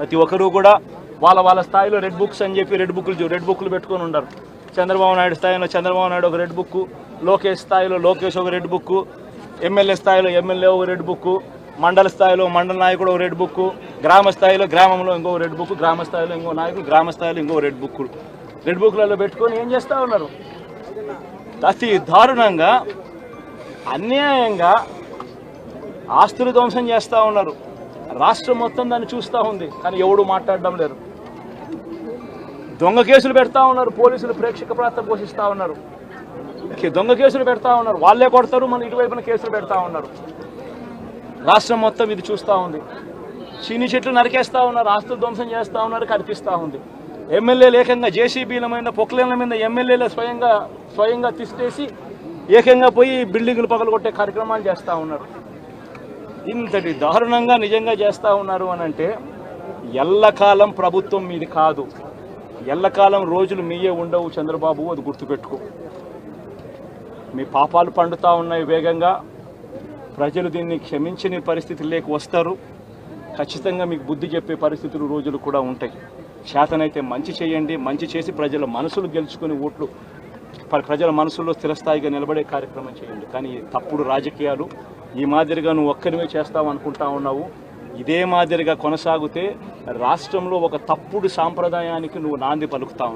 ప్రతి ఒక్కరూ కూడా వాళ్ళ స్థాయిలో రెడ్ బుక్స్ అని చెప్పి రెడ్ బుక్లు పెట్టుకొని ఉండరు. చంద్రబాబు నాయుడు స్థాయిలో చంద్రబాబు నాయుడు ఒక రెడ్ బుక్, లోకేష్ స్థాయిలో లోకేష్ ఒక రెడ్ బుక్, ఎమ్మెల్యే స్థాయిలో ఎమ్మెల్యే ఒక రెడ్ బుక్, మండల స్థాయిలో మండల నాయకుడు ఒక రెడ్ బుక్, గ్రామ స్థాయిలో గ్రామంలో ఇంకో రెడ్ బుక్, గ్రామ స్థాయిలో ఇంకో నాయకుడు గ్రామ స్థాయిలో ఇంకో రెడ్ బుక్లలో పెట్టుకొని ఏం చేస్తూ ఉన్నారు? అతి దారుణంగా అన్యాయంగా ఆస్తులు ధ్వంసం చేస్తూ ఉన్నారు. రాష్ట్రం మొత్తం దాన్ని చూస్తూ ఉంది, కానీ ఎవడు మాట్లాడడం లేరు. దొంగ కేసులు పెడతా ఉన్నారు, పోలీసులు ప్రేక్షక పాత్ర పోషిస్తూ ఉన్నారు. దొంగ కేసులు పెడతా ఉన్నారు, వాళ్ళే కొడతారు, మన ఇటువైపున కేసులు పెడతా ఉన్నారు. రాష్ట్రం మొత్తం ఇది చూస్తూ ఉంది. చీని చెట్లు నరికేస్తూ ఉన్నారు, ఆస్తులు ధ్వంసం చేస్తూ ఉన్నారు, కనిపిస్తూ ఉంది. ఎమ్మెల్యేలు ఏకంగా జేసీబీల మీద పొక్లేన్ల మీద ఎమ్మెల్యేలు స్వయంగా తిష్టేసి ఏకంగా పోయి బిల్డింగులు పగలగొట్టే కార్యక్రమాలు చేస్తూ ఉన్నారు. ఇంతటి దారుణంగా నిజంగా చేస్తూ ఉన్నారు అని అంటే ఎల్లకాలం ప్రభుత్వం మీది కాదు, ఎల్లకాలం రోజులు మీయే ఉండవు చంద్రబాబు, అది గుర్తుపెట్టుకో. మీ పాపాలు పండుతూ ఉన్నాయి వేగంగా. ప్రజలు దీన్ని క్షమించని పరిస్థితుల్లోకి వస్తారు. ఖచ్చితంగా మీకు బుద్ధి చెప్పే పరిస్థితులు రోజులు కూడా ఉంటాయి. చేతనైతే మంచి చేయండి, మంచి చేసి ప్రజల మనసులు గెలుచుకుని ఓట్లు ప్రజల మనసుల్లో స్థిరస్థాయిగా నిలబడే కార్యక్రమం చేయండి. కానీ తప్పుడు రాజకీయాలు ఈ మాదిరిగా నువ్వు ఒక్కరివే చేస్తావు అనుకుంటా ఉన్నావు. ఇదే మాదిరిగా కొనసాగితే రాష్ట్రంలో ఒక తప్పుడు సాంప్రదాయానికి నువ్వు నాంది పలుకుతావు.